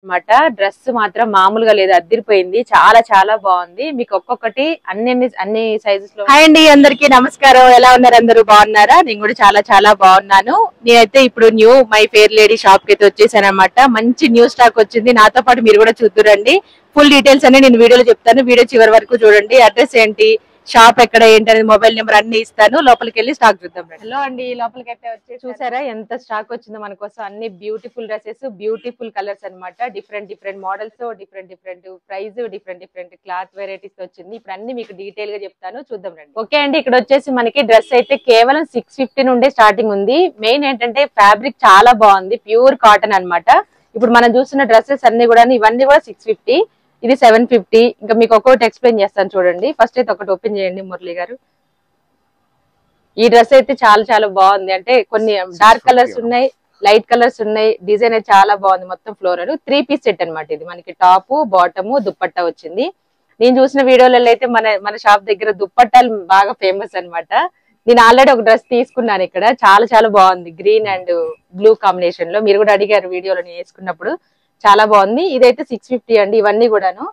అన్నమాట. డ్రెస్ మాత్రం మామూలుగా లేదు, అద్దిరిపోయింది. చాలా చాలా బాగుంది. మీకు ఒక్కొక్కటి అన్ని సైజెస్ లో. హాయ్ అండి, అందరికీ నమస్కారం. ఎలా ఉన్నారు? అందరూ బాగున్నారా? నేను కూడా చాలా చాలా బాగున్నాను. నేనైతే ఇప్పుడు new My Fair lady shop కి అయితే వచ్చేసాను అనమాట. మంచి న్యూ స్టాక్ వచ్చింది. నాతో పాటు మీరు కూడా చూద్దురండి. ఫుల్ డీటెయిల్స్ అన్ని నేను వీడియోలో చెప్తాను. వీడియో చివరి వరకు చూడండి. అడ్రస్ ఏంటి, షాప్ ఎక్కడ ఏంటనేది, మొబైల్ నెంబర్ అన్ని ఇస్తాను. లోపలికి వెళ్ళి స్టాక్ చూద్దాం. హలో అండి, లోపలికి అయితే వచ్చి చూసారా ఎంత స్టాక్ వచ్చిందో మన కోసం. అన్ని బ్యూటిఫుల్ డ్రెస్సెస్, బ్యూటిఫుల్ కలర్స్ అన్నమాట. Different different models, different different price, different different cloth varieties వచ్చింది. ఇప్పుడు అన్ని మీకు డీటెయిల్ గా చెప్తాను, చూద్దాం రండి. ఓకే అండి, ఇక్కడ వచ్చేసి మనకి డ్రెస్ అయితే కేవలం 650 నుండే స్టార్టింగ్ ఉంది. మెయిన్ ఏంటంటే ఫ్యాబ్రిక్ చాలా బాగుంది, ప్యూర్ కాటన్ అన్నమాట. ఇప్పుడు మనం చూస్తున్న డ్రెస్సెస్ అన్ని కూడా, ఇవన్నీ కూడా 650, ఇది 750. ఇంకా మీకు ఒక్కొక్కటి ఎక్స్ప్లెయిన్ చేస్తాను చూడండి. ఫస్ట్ అయితే ఒకటి ఓపెన్ చేయండి మురళి గారు. ఈ డ్రెస్ అయితే చాలా చాలా బాగుంది. అంటే కొన్ని డార్క్ కలర్స్ ఉన్నాయి, లైట్ కలర్స్ ఉన్నాయి. డిజైన్ అయితే చాలా బాగుంది. మొత్తం ఫ్లోరల్ 3 పీస్ సెట్ అనమాట. ఇది మనకి టాప్, బాటమ్, దుప్పట్టా వచ్చింది. నేను చూసిన వీడియోలలో అయితే మన షాప్ దగ్గర దుప్పట్టాలు బాగా ఫేమస్ అన్నమాట. నేను ఆల్రెడీ ఒక డ్రెస్ తీసుకున్నాను ఇక్కడ, చాలా చాలా బాగుంది. గ్రీన్ అండ్ బ్లూ కాంబినేషన్ లో. మీరు కూడా అడిగారు వీడియోలో నేను వేసుకున్నప్పుడు. చాలా బాగుంది. ఇదైతే 650 అండి. ఇవన్నీ కూడాను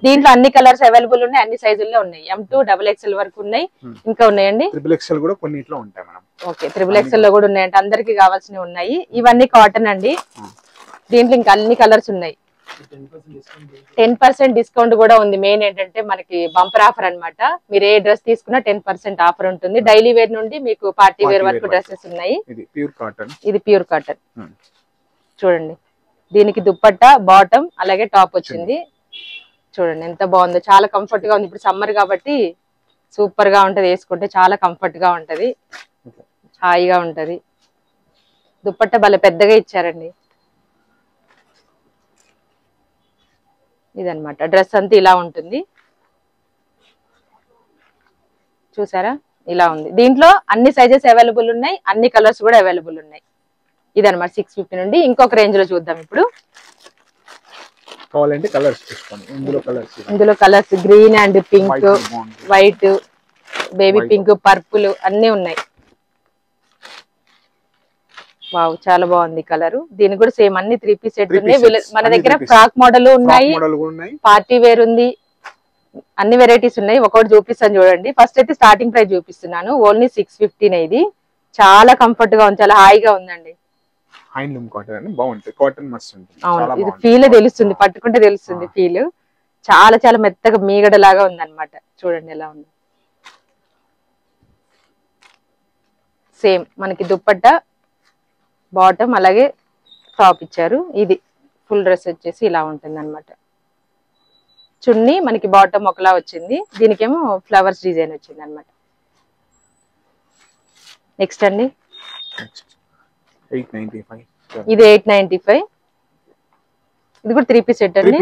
దీంట్లో అన్ని కలర్స్ అవైలబుల్ ఉన్నాయి, అన్ని సైజుల్లో ఉన్నాయి. M2 XXL వరకు ఉన్నాయి, ఇంకా ఉన్నాయండి. XXL కూడా కొన్నిట్లో ఉంటాయి మేడం. ఓకే, XXL లో కూడా ఉన్నాయంటే, అందరికి కావాల్సినవి ఉన్నాయి. ఇవన్నీ కాటన్ అండి. దీంట్లో ఇంకా అన్ని కలర్స్ ఉన్నాయి. 10% డిస్కౌంట్ కూడా ఉంది. మెయిన్ ఏంటంటే మనకి బంపర్ ఆఫర్ అన్నమాట. మీరు ఏ డ్రెస్ తీసుకున్నా 10% ఆఫర్ ఉంటుంది. డైలీ వేర్ నుండి మీకు పార్టీ వేర్ వరకు డ్రెస్సెస్ ఉన్నాయి. ఇది ప్యూర్ కాటన్. చూడండి, దీనికి దుప్పట్టా, బాటమ్ అలాగే టాప్ వచ్చింది. చూడండి ఎంత బాగుందో, చాలా కంఫర్ట్ గా ఉంది. ఇప్పుడు సమ్మర్ కాబట్టి సూపర్ గా ఉంటది, వేసుకుంటే చాలా కంఫర్ట్ గా ఉంటది, హాయిగా ఉంటది. దుప్పట్టా భలే పెద్దగా ఇచ్చారండి. ఇదన్నమాట డ్రెస్ అంతా ఇలా ఉంటుంది. చూసారా, ఇలా ఉంది. దీంట్లో అన్ని సైజెస్ అవైలబుల్ ఉన్నాయి, అన్ని కలర్స్ కూడా అవైలబుల్ ఉన్నాయి. ఇదన్నమాట 650 నుండి. ఇంకొక రేంజ్ లో చూద్దాం ఇప్పుడు. కావాలంటే కలర్స్ తీసుకోండి. ఇందులో colours green and pink, white, baby pink, purple అన్ని ఉన్నాయి. వావ్, చాలా బాగుంది కలర్. దీనికి కూడా సేమ్ అన్ని 3 పీస్ సెట్ ఉన్నాయి. మన దగ్గర ఫ్రాక్ మోడల్ ఉన్నాయి, పార్టీ వేర్ ఉంది, అన్ని వెరైటీస్ ఉన్నాయి. ఒకటి చూపిస్తాను చూడండి. ఫస్ట్ అయితే స్టార్టింగ్ ప్రైస్ చూపిస్తున్నాను. ఓన్లీ 650. ఇది చాలా కంఫర్ట్ గా ఉంది, చాలా హాయిగా ఉందండి. హ్యాండ్లూమ్ కాటన్ అని బాగుంటుంది. కాటన్ మస్త్ ఉంటుంది. అవును, ఇది ఫీల్ తెలుస్తుంది, పట్టుకుంటే తెలుస్తుంది ఫీల్. చాలా చాలా మెత్తగా మీగడ లాగా ఉంది అనమాట. చూడండి ఎలా ఉంది. సేమ్ మనకి దుప్పట్టా, బాటమ్ అలాగే టాప్ ఇచ్చారు. ఇది ఫుల్ డ్రెస్ వచ్చేసి ఇలా ఉంటుంది అనమాట. చున్నీ మనకి బాటమ్ ఒకలా వచ్చింది, దీనికేమో ఫ్లవర్స్ డిజైన్ వచ్చింది అనమాట. నెక్స్ట్ అండి, 895. ఇది 895. ఇది కూడా 3 పీస్ సెట్ అండి.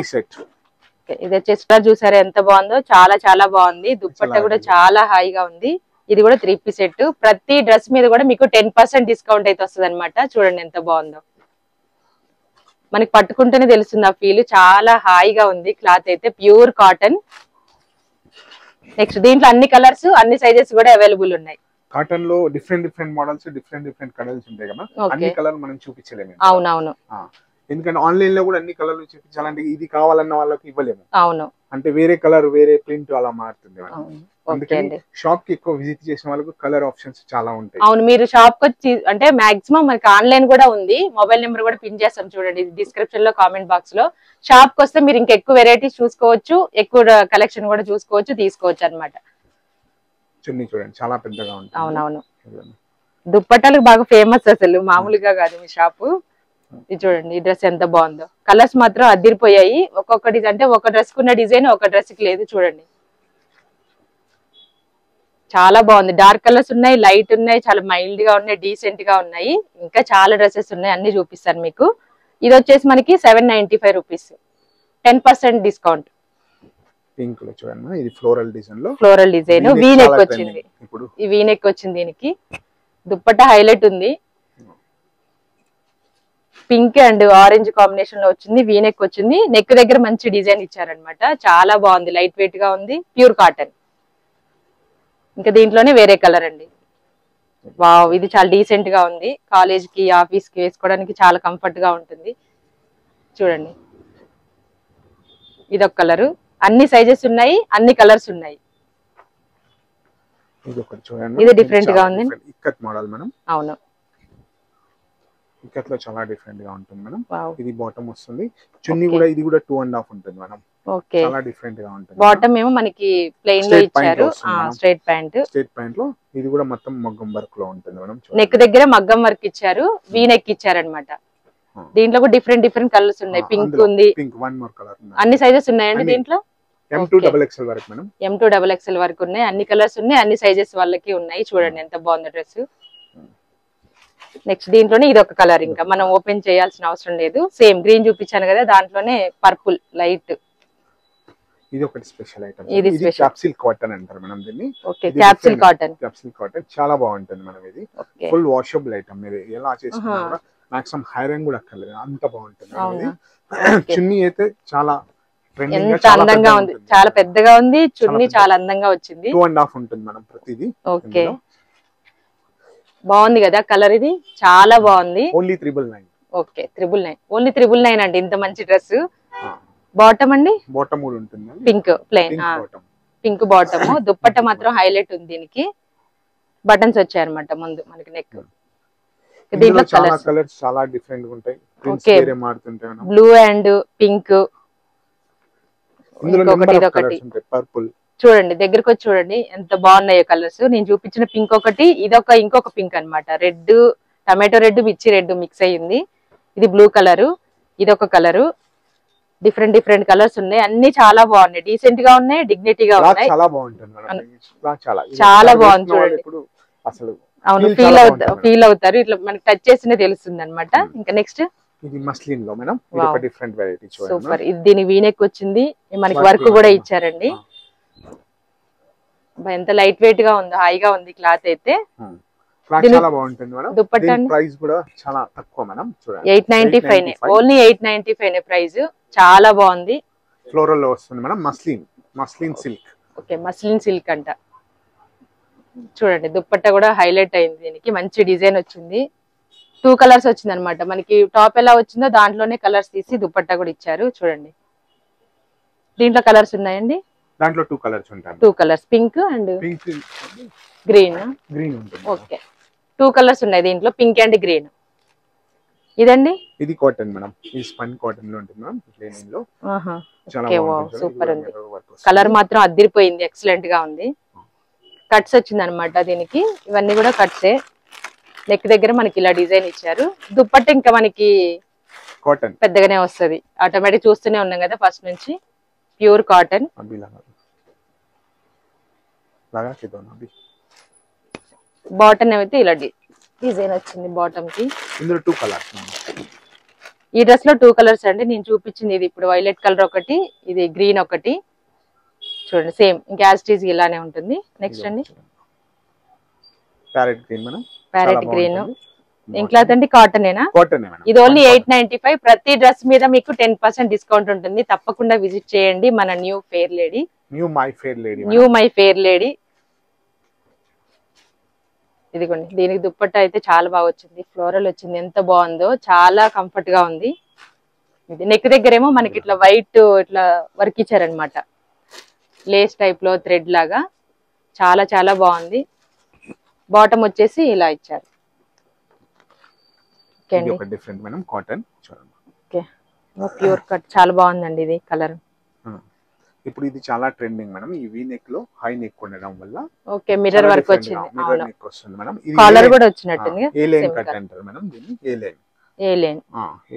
ఇది వచ్చేసి చూసారా ఎంత బాగుందో, చాలా చాలా బాగుంది. దుప్పట్టా కూడా చాలా హాయిగా ఉంది. ఇది కూడా 3 పీస్ సెట్. ప్రతి డ్రెస్ మీద కూడా మీకు 10% డిస్కౌంట్ అయితే వస్తుంది అనమాట. చూడండి ఎంత బాగుందో, మనకి పట్టుకుంటేనే తెలుస్తుంది ఆ ఫీల్. చాలా హాయిగా ఉంది. క్లాత్ అయితే ప్యూర్ కాటన్. నెక్స్ట్ దీంట్లో అన్ని కలర్స్, అన్ని సైజెస్ కూడా అవైలబుల్ ఉన్నాయి. కాటన్ లో different different models, different colours ఉంటాయి కదా. అన్ని కలర్ మనం చూపించలేము. అవునవును, ఎందుకంటే ఆన్లైన్ లో కూడా అన్ని కలర్లు చూపించాలంటే ఇది కావాలన్న వాళ్ళకి ఇవ్వలేము. అవును, అంటే వేరే కలర్, వేరే ప్రింట్ అలా మారుతుంది. అందుకని షాప్ కి ఎక్కువ విజిట్ చేసిన వాళ్ళకి కలర్ ఆప్షన్స్ చాలా ఉంటాయి. అవును, మీరు షాప్ కి వచ్చి అంటే మాక్సిమం మనకి ఆన్లైన్ కూడా ఉంది. మొబైల్ నెంబర్ కూడా పిన్ చేస్తాం చూడండి డిస్క్రిప్షన్ లో, కామెంట్ బాక్స్ లో. షాప్ కి వస్తే మీరు ఇంకెక్కువ వెరైటీస్ చూసుకోవచ్చు, ఎక్కువ కలెక్షన్ కూడా చూసుకోవచ్చు, తీసుకోవచ్చు అనమాట. చున్నీ చూడండి చాలా పెద్దగా ఉంటుంది. అవునవును, దుప్పట్టాలకు బాగా ఫేమస్, అసలు మామూలుగా కాదు మీ షాపు. ఇది చూడండి, ఈ డ్రెస్ ఎంత బాగుందో. కలర్స్ మాత్రం అదిరిపోయాయి. ఒక్కొక్కటి అంటే ఒక డ్రెస్ కున్న డిజైన్ ఒక డ్రెస్ కి లేదు. చూడండి చాలా బాగుంది. డార్క్ కలర్స్ ఉన్నాయి, లైట్ ఉన్నాయి, చాలా మైల్డ్ గా ఉన్నాయి, డీసెంట్ గా ఉన్నాయి. ఇంకా చాలా డ్రెస్సెస్ ఉన్నాయి, అన్ని చూపిస్తాను మీకు. ఇది వచ్చేసి మనకి 795 రూపీస్, 10% డిస్కౌంట్. పింక్ లో చూడండి, ఇది ఫ్లోరల్ డిజైన్ లో, ఫ్లోరల్ డిజైన్ వీ నెక్ వచ్చింది. ఈ వీ నెక్ వచ్చింది. దీనికి దుప్పట్టా హైలైట్ ఉంది. పింక్ అండ్ ఆరెంజ్ కాంబినేషన్ లో వచ్చింది. వీ నెక్ వచ్చింది. నెక్ దగ్గర మంచి డిజైన్ ఇచ్చారనమాట. చాలా బాగుంది, లైట్ వెయిట్ గా ఉంది, ప్యూర్ కాటన్. ఇంకా దీంట్లోనే వేరే కలర్ అండి. వావ్, ఇది చాలా డీసెంట్ గా ఉంది. కాలేజ్ కి, ఆఫీస్ కి వేసుకోవడానికి చాలా కంఫర్ట్ గా ఉంటుంది. చూడండి ఇదొక కలర్, అన్ని సైజెస్ ఉన్నాయి, అన్ని కలర్స్ ఉన్నాయి. ఇది ఒకటి చూడండి, ఇది డిఫరెంట్ గా ఉంది. Ikat model madam. అవును, ఇక్కత్ లో చాలా డిఫరెంట్ గా ఉంటుంది మేడం. ఇది బాటమ్ వస్తుంది, చున్నీ కూడా ఇది కూడా 2.5 ఉంటుంది మేడం. ఓకే, చాలా డిఫరెంట్ గా ఉంటుంది. బాటమ్ ఏమో మనకి ప్లెయిన్ లో ఇచ్చారు, స్ట్రైట్ ప్యాంట్. స్ట్రైట్ ప్యాంట్ లో ఇది కూడా మొత్తం మగ్గం వర్క్ లో ఉంటుంది మేడం. నెక్ దగ్గర మగ్గం వర్క్ ఇచ్చారు, వీ నెక్ ఇచ్చారు అన్నమాట. దీంట్లో కూడా డిఫరెంట్ డిఫరెంట్ కలర్స్ ఉన్నాయి. పింక్ ఉంది, పింక్ వన్ మోర్ కలర్. అన్ని సైజెస్ ఉన్నాయండి దీంట్లో. M2XXL వరకు మేడం. M2XXL వరకు ఉన్నాయి, అన్ని కలర్స్ ఉన్నాయి, అన్ని సైజెస్ వాళ్ళకి ఉన్నాయి. చూడండి ఎంత బాగుంది డ్రెస్. నెక్స్ట్ దీంట్లోనే ఇది ఒక కలర్, ఇంకా మనం ఓపెన్ చేయాల్సిన అవసరం లేదు. సేమ్ గ్రీన్ చూపించాను కదా, దాంట్లోనే పర్పుల్ లైట్. ఇది ఒకటి స్పెషల్ ఐటమ్. ఇది క్యాప్సిల్ కాటన్ అంటారు మేడం దీన్ని. Okay, capsule cotton. Capsule cotton చాలా బాగుంటుంది మేడం. ఇది ఫుల్ వాషబుల్ ఐటమ్. మీరు ఎలా చేసుకున్నా కూడా మాక్సిమం ఐరన్ కూడా అక్కర్లేదు, అంత బాగుంటుంది. చున్నీ అయితే చాలా ఎంత అందంగా ఉంది, చాలా పెద్దగా ఉంది. చున్నీ చాలా అందంగా వచ్చింది. 2.5 ఉంటుంది మేడం ప్రతిది. ఓకే, బాగుంది కదా కలర్, ఇది చాలా బాగుంది. ఓన్లీ 999. ఓకే, 999, ఓన్లీ 999 అండి. ఇంత మంచి డ్రెస్. బాటమ్ అండి, బాటమ్ కూడా ఉంటుంది pink plain, pink bottom. Dupatta మాత్రం హైలైట్ ఉంది దీనికి. బటన్స్ వచ్చాయన్నమాట ముందు మనకి నెక్. దీంట్లో కలర్స్ చాలా డిఫరెంట్ గా ఉంటాయి. Blue and pink, purple. చూడండి దగ్గరకు వచ్చి చూడండి ఎంత బాగున్నాయో కలర్స్. నేను చూపించిన పింక్ ఒకటి, ఇంకొక పింక్ అన్నమాట. రెడ్, టమాటో రెడ్, మిర్చి రెడ్ మిక్స్ అయ్యింది. ఇది బ్లూ కలరు, ఇదొక కలరు. డిఫరెంట్ డిఫరెంట్ కలర్స్ ఉన్నాయి, అన్ని చాలా బాగున్నాయి, డీసెంట్ గా ఉన్నాయి, డిగ్నిటీగా ఉన్నాయి. చాలా బాగుంటుంది, చాలా బాగుంది చూడండి. అవును, ఫీల్ అవుతారు, ఇట్లా మనకి టచ్ చేస్తేనే తెలుస్తుంది అన్నమాట. ఇంకా నెక్స్ట్ ఇది మస్లిన్ లో మేడం. ఇది ఒక డిఫరెంట్ వెరైటీ చూడండి. సూపర్. ఇది దీని వీనెక్ వచ్చింది, మనకి వర్క్ కూడా ఇచ్చారండి. ఎంత లైట్ వెయిట్ గా ఉంది, హాయిగా ఉంది క్లాత్ అయితే. చాలా బాగుంటుంది మేడం. దుపట్టా ప్రైస్ కూడా చాలా తక్కువ మేడం. చూడండి 895, ఓన్లీ 895 ప్రైస్. చాలా బాగుంది. ఫ్లోరల్ లో వస్తుంది madam. Muslin silk. Okay, muslin silk అంట. చూడండి దుపట్టా కూడా హైలైట్ అయింది, దీనికి మంచి డిజైన్ వచ్చింది. 2 కలర్స్ వచ్చింది అనమాట. మనకి టాప్ ఎలా వచ్చిందో దాంట్లోనే కలర్స్ తీసి దుపట్టా కూడా ఇచ్చారు. చూడండి దీంట్లో కలర్స్ ఉన్నాయండి. దాంట్లో 2 కలర్స్ ఉంటాయి. 2 కలర్స్, పింక్ అండ్ గ్రీన్. ఉంటుంది. ఓకే, 2 కలర్స్ ఉన్నాయి దీంట్లో, పింక్ అండ్ గ్రీన్. ఇదండి ఇది కాటన్ మేడం. ఇది స్పన్ కాటన్ లో ఉంటుంది మేడం. ప్లెయిన్ లో చాలా బాగుంది, సూపర్ ఉంది. కలర్ మాత్రం అదిరిపోయింది, ఎక్సలెంట్ గా ఉంది. కట్స్ వచ్చింది అనమాట దీనికి. ఇవన్నీ కూడా కట్సే. నెక్ దగ్గర మనకి ఇలా డిజైన్ ఇచ్చారు. దుప్పట్ట ఇంకా మనకి కాటన్ పెద్దగానే వస్తుంది, ఆటోమేటిక్ చూస్తూనే ఉన్నాం కదా ఫస్ట్ నుంచి. Pure cotton. బాటమ్ అయితే ఇలా డిజైన్ వచ్చింది బాటమ్ కి. ఇందులో 2 కలర్స్. ఈ డ్రెస్ లో 2 కలర్స్ అండి. నేను చూపించింది ఇది ఇప్పుడు వైలెట్ కలర్ ఒకటి, ఇది గ్రీన్ ఒకటి. చూడండి సేమ్ ఇంకా యాజ్ ఇట్ ఈజ్ ఇలానే ఉంటుంది. నెక్స్ట్ అండి parrot green madam. Parrot green. ఏం క్లాత్ అండి? కాటన్ ఏనా? Cotton madam. ఇది ఓన్లీ 895. ప్రతి డ్రెస్ మీద మీకు 10% డిస్కౌంట్ ఉంటుంది. తప్పకుండా విజిట్ చేయండి మన న్యూ మై ఫెయిర్ లేడీ. ఇదిగోండి, దీనికి దుప్పట్టా అయితే చాలా బాగా వచ్చింది, ఫ్లోరల్ వచ్చింది, ఎంత బాగుందో, చాలా కంఫర్ట్ గా ఉంది. ఇది నెక్ దగ్గర ఏమో మనకి ఇట్లా వైట్ ఇట్లా వర్క్ ఇచ్చారనమాట, లేస్ టైప్ లో థ్రెడ్ లాగా. చాలా చాలా బాగుంది. బాటమ్ వచ్చేసి ఇలా ఇచ్చారు. ప్యూర్ కట్ చాలా బాగుందండి ఇది కలర్. ఇప్పుడు ఇది చాలా ట్రెండింగ్ మేడం. ఈ వీ నెక్ లో హై నెక్ ఉండడం వల్ల ఓకే మిర్రర్ వర్క్ వచ్చింది. మిర్రర్ నెక్ వస్తుంది మేడం. ఇది కాలర్ కూడా వచ్చినట్టుంది. ఏ లైన్ కట్ అంటారు మేడం దీన్ని.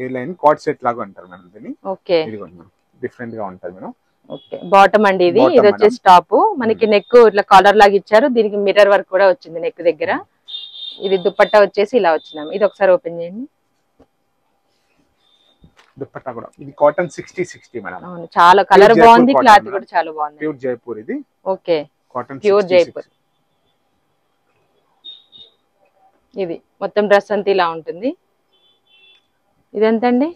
ఏ లైన్ కార్డ్ సెట్ లాగా అంటారు మేడం దీన్ని. ఓకే, ఇదిగోండి మేడం, డిఫరెంట్ గా ఉంటది మేడం. ఓకే, బాటమ్ అండి ఇది. ఇది వచ్చేసి టాప్. మనకి నెక్ ఇట్లా కాలర్ లాగా ఇచ్చారు, దీనికి మిర్రర్ వర్క్ కూడా వచ్చింది నెక్ దగ్గర. ఇది దుపట్టా వచ్చేసి ఇలా వచ్చినాం. ఇది ఒకసారి ఓపెన్ చేయండి. దుపట్టా కూడా ఇది కాటన్ 60 మేడం. అవును, చాలా కలర్ బాగుంది, క్లాత్ కూడా చాలా బాగుంది. ప్యూర్ జైపూర్ ఇది. Okay, cotton pure Jaipur. ఇది మొత్తం డ్రెస్ అంతా ఇలా ఉంటుంది. ఇది ఎంత అండి?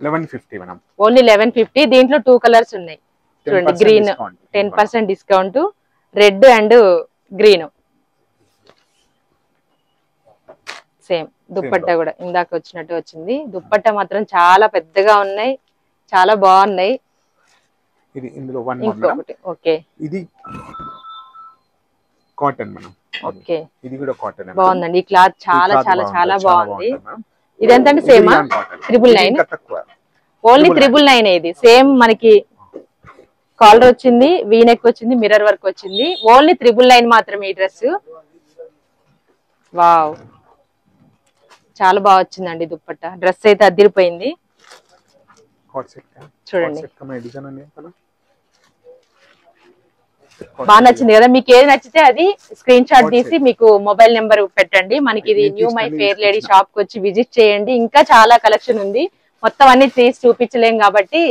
1150 మేడం. ఓన్లీ 1150. దీంట్లో 2 కలర్స్ ఉన్నాయి చూడండి. Green 10% discount, red and green. Same dupatta కూడా ఇందాక వచ్చినట్టు వచ్చింది. దుప్పట్టా మాత్రం చాలా పెద్దగా ఉన్నాయి, చాలా బాగున్నాయి. ఇది ఇందులో వన్ మోర్ మేడం. ఓకే, ఇది కాటన్ మేడం. ఓకే, ఇది కూడా కాటన్ బాగుందండి. ఈ క్లాత్ చాలా చాలా చాలా బాగుంది. ఇది ఎంత అండి? సేమా? 999. ఓన్లీ 999 ఇది. సేమ్ మనకి కాలర్ వచ్చింది, వీ నెక్ వచ్చింది, మిర్రర్ వర్క్ వచ్చింది. ఓన్లీ 999 మాత్రమే ఈ డ్రెస్. వావ్, చాలా బాగా వచ్చిందండి దుప్పట్టా. డ్రెస్ అయితే అదిరిపోయింది చూడండి. బాగా నచ్చింది కదా? మీకు ఏది నచ్చితే అది స్క్రీన్ షాట్ తీసి మీకు మొబైల్ నెంబర్ పెట్టండి. మనకి ఇది new My Fair lady shop కి వచ్చి విజిట్ చేయండి. ఇంకా చాలా కలెక్షన్ ఉంది, మొత్తం అన్ని తీసి చూపించలేం కాబట్టి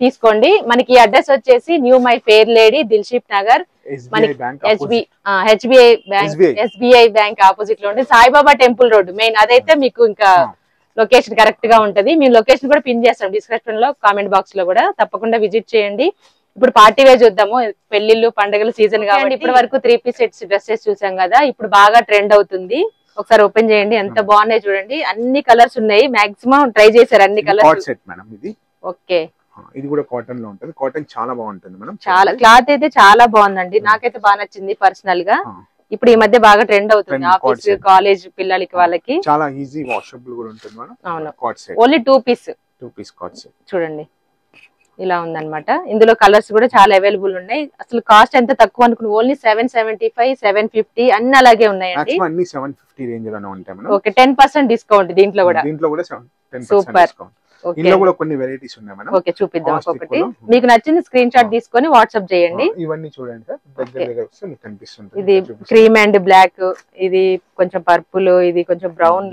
తీసుకోండి. మనకి అడ్రస్ వచ్చేసి new My Fair Lady, Dilsukh Nagar, మనకి ఎస్బీఐ బ్యాంక్ ఆపోజిట్ లో ఉంటుంది. సాయిబాబా టెంపుల్ రోడ్ మెయిన్, అదైతే మీకు ఇంకా లొకేషన్ కరెక్ట్ గా ఉంటది. మీ లొకేషన్ కూడా పిన్ చేస్తాం డిస్క్రిప్షన్ లో, కామెంట్ బాక్స్ లో కూడా. తప్పకుండా విజిట్ చేయండి. ఇప్పుడు పార్టీ వేర్ చూద్దాము. పెళ్లిళ్ళు పండుగలు సీజన్ కాబట్టి ఇప్పటి వరకు 3 పీస్ సెట్స్ డ్రెస్సెస్ చూసాం కదా, ఇప్పుడు బాగా ట్రెండ్ అవుతుంది. ఒకసారి ఓపెన్ చేయండి, ఎంత బాగున్నాయి చూడండి. అన్ని కలర్స్ ఉన్నాయి, మాక్సిమం ట్రై చేశారు అన్ని కలర్స్. ఓకే, ఇది కూడా కాటన్ లో ఉంటుంది. కాటన్ చాలా బాగుంటుంది మేడం. చాలా క్లాత్ అయితే చాలా బాగుందండి, నాకైతే బాగా నచ్చింది పర్సనల్ గా. ఇప్పుడు ఈ మధ్య బాగా ట్రెండ్ అవుతుంది ఆఫీస్ కాలేజ్ పిల్లలకి వాళ్ళకి. చాలా ఈజీ వాషబుల్ కూడా ఉంటుంది మేడం. అవును, ఓన్లీ 2 పీస్ కాట్ సెట్ చూడండి, ఇలా ఉందన్నమాట. ఇందులో కలర్స్ కూడా చాలా అవైలబుల్ ఉన్నాయి. అసలు కాస్ట్ ఎంత తక్కువ అనుకుని ఓన్లీ 775, 750 అన్ని అలాగే ఉన్నాయండి. అన్ని 750 రేంజ్ లోనే ఉంటాయి మేడం. ఓకే, 10% డిస్కౌంట్ దీంట్లో కూడా. 10% డిస్కౌంట్. ఇందులో కూడా కొన్ని వెరైటీస్ ఉన్నాయి మేడం. ఓకే, చూపిద్దాం ఒక్కొక్కటి. మీకు నచ్చింది స్క్రీన్ షాట్ తీసుకొని వాట్సాప్ చేయండి. ఇవన్నీ చూడండి సార్, దగ్గర వస్తే మీకు కనిపిస్తుంది. ఇది క్రీమ్ అండ్ బ్లాక్, ఇది కొంచెం పర్పుల్, ఇది కొంచెం బ్రౌన్,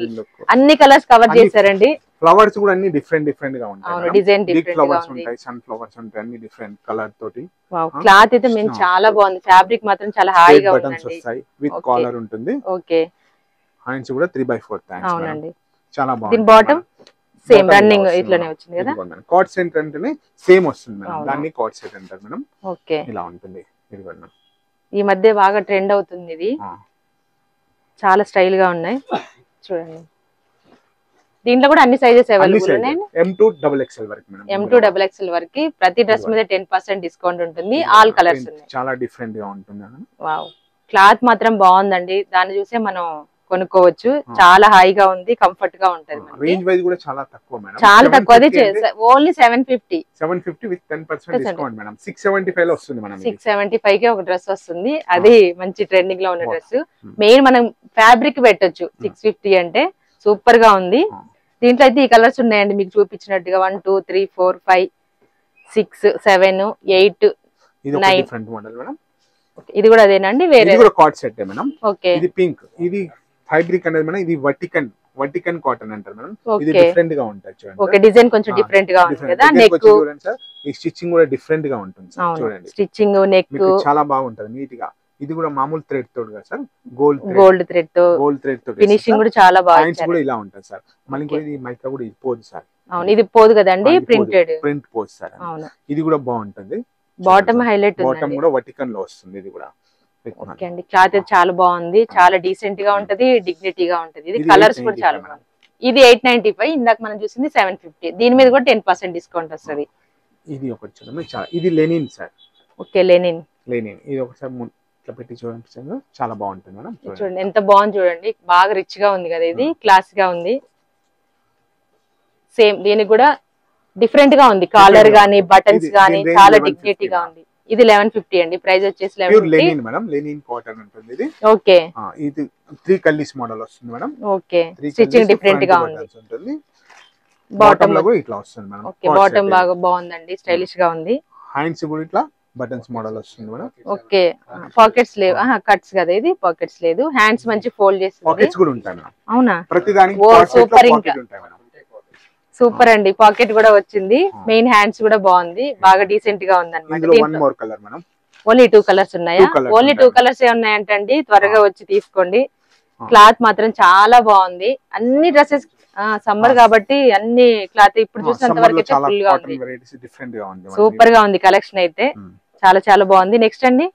అన్ని కలర్స్ కవర్ చేశారండి. ఫ్లవర్స్ కూడా అన్ని డిఫరెంట్ గా ఉంటాయి. అవును, డిజైన్ డిఫరెంట్ గా ఉంది. ఉంటాయి, సన్ ఫ్లవర్స్ ఉంటాయి, అన్ని డిఫరెంట్ కలర్ తోటి. వావ్, క్లాత్ అయితే మేము చాలా బాగుంది. ఫ్యాబ్రిక్ మాత్రం చాలా హాయిగా ఉంది. బటన్స్ వస్తాయి, విత్ కాలర్ ఉంటుంది. ఓకే, హ్యాండ్స్ కూడా 3/4 హ్యాండ్స్. అవునండి, చాలా బాగుంది. దీని బాటమ్ సేమ్ రన్నింగ్ ఇట్లానే వచ్చింది కదా. కాట్ సెట్ అంటేనే సేమ్ వస్తుంది మేడం, దాన్ని కాట్ సెట్ అంటారు మేడం. ఓకే, ఇలా ఉంటుంది. ఇది కూడా ఈ మధ్య బాగా ట్రెండ్ అవుతుంది. ఇది చాలా స్టైల్ గా ఉన్నాయి చూడండి. దీంట్లో కూడా అన్ని సైజెస్ అవైలబుల్ ఉన్నాయి. M to XXL వరకు మేడం. M to XXL వరకు ప్రతి డ్రెస్ మీద 10% డిస్కౌంట్ ఉంటుంది. ఆల్ కలర్స్ ఉన్నాయి. చాలా డిఫరెంట్ గా ఉంటుంది. వావ్, క్లాత్ మాత్రం బాగుందండి, దాన్ని చూసే మనం కొనుక్కోవచ్చు. చాలా హాయిగా ఉంది, కంఫర్ట్ గా ఉంటది. రేంజ్ వైజ్ కూడా చాలా తక్కువ మేడం, చాలా తక్కువ. అది ఓన్లీ 750 విత్ 10% డిస్కౌంట్ మేడం. 675 లో వస్తుంది మేడం. 675 కి ఒక డ్రెస్ వస్తుంది. అది మంచి ట్రెండింగ్ లో ఉన్న డ్రెస్. మెయిన్ మనం ఫ్యాబ్రిక్ పెట్టొచ్చు. 650 అంటే సూపర్ గా ఉంది. దీంట్లో అయితే ఈ కలర్స్ ఉన్నాయండి మీకు చూపించినట్టుగా 1 2 3 4 5 6 7 8 9. ఇది కూడా అదేనండి, వేరే కాట్ సెట్ మేడం. ఓకే, ఇది పింక్, ఇది ఫ్యాబ్రిక్ అనేది మేడం. ఇది వర్టికన్ కాటన్ అంటారు మేడం. ఇది డిఫరెంట్ గా ఉంటుంది చూడండి. ఓకే, డిజైన్ కొంచెం డిఫరెంట్ గా ఉంది కదా. నెక్ చూడండి సార్, ఈ స్టిచ్చింగ్ కూడా డిఫరెంట్ గా ఉంటుంది చూడండి. స్టిచ్చింగ్ నెక్ చాలా బాగుంటది, నీట్ గా. ఇది కూడా మామూలు థ్రెడ్ తోడు కదా సార్, గోల్డ్ థ్రెడ్ తో ఫినిషింగ్ కూడా చాలా బాగుంది. కూడా ఇలా ఉంటుంది సార్. మళ్ళీ ఇది మైకా కూడా ఇది పోదు సార్. అవును, ఇది పోదు కదండి, ప్రింట్ పోదు సార్. అవును, ఇది కూడా బాగుంటుంది. బాటమ్ హైలైట్ ఉంది, బాటమ్ కూడా వర్టికల్ లో వస్తుంది. ఇది కూడా ఓకే అండి. క్లాత్ చాలా బాగుంది, చాలా డీసెంట్ గా ఉంటది, డిగ్నిటీగా ఉంటది. ఇది కలర్స్ కూడా చాలా బాగుంది. ఇది 895, ఇందాక మనం చూసింది 750. దీని మీద కూడా 10% డిస్కౌంట్ వస్తుంది. ఇది ఒకటి చూడండి, ఇది లెనిన్ సార్. Okay, Lenin. ఇది ఒకసారి ఇట్లా పెట్టి చూడండి, చాలా బాగుంటుంది మేడం. చూడండి ఎంత బాగుంది చూడండి, బాగా రిచ్ గా ఉంది కదా. ఇది క్లాస్ గా ఉంది. సేమ్ దీనికి కూడా డిఫరెంట్ గా ఉంది, కాలర్ గానీ బటన్స్ గానీ చాలా డిగ్నిటీగా ఉంది. ఇది 1150 అండి, ప్రైస్ వచ్చేసి 1150 మేడం. లెనిన్ కాటన్ ఉంటుంది ఇది. ఓకే, ఇది 3 కల్లీస్ మోడల్ వస్తుంది మేడం. ఓకే, స్టిచ్చింగ్ డిఫరెంట్ గా ఉంది. బాటమ్ లో ఇట్లా వస్తుంది మేడం. ఓకే, బాటమ్ బాగా బాగుందండి, స్టైలిష్ గా ఉంది. హ్యాండ్స్ కూడా ఇట్లా బటన్స్ మోడల్ వస్తుంది మేడం. ఓకే, పాకెట్స్ లేవు, కట్స్ కదా ఇది, పాకెట్స్ లేదు. హ్యాండ్స్ మంచి ఫోల్డ్ చేస్తుంది. పాకెట్స్ కూడా ఉంటాయి మేడం. అవునా, ప్రతి దానికి సూపర్. ఇంకా సూపర్ అండి, పాకెట్ కూడా వచ్చింది. మెయిన్ హ్యాండ్స్ కూడా బాగుంది, బాగా డీసెంట్ గా ఉంది అనమాట. ఓన్లీ 2 కలర్స్ ఉన్నాయా? ఓన్లీ 2 కలర్స్ ఏ ఉన్నాయంటండి, త్వరగా వచ్చి తీసుకోండి. క్లాత్ మాత్రం చాలా బాగుంది. అన్ని డ్రెస్సెస్ సమ్మర్ కాబట్టి అన్ని క్లాత్ ఇప్పుడు చూసినంత వరకు అయితే ఫుల్ గా ఉంది, సూపర్ గా ఉంది కలెక్షన్ అయితే. చాలా చాలా బాగుంది. నెక్స్ట్ అండి,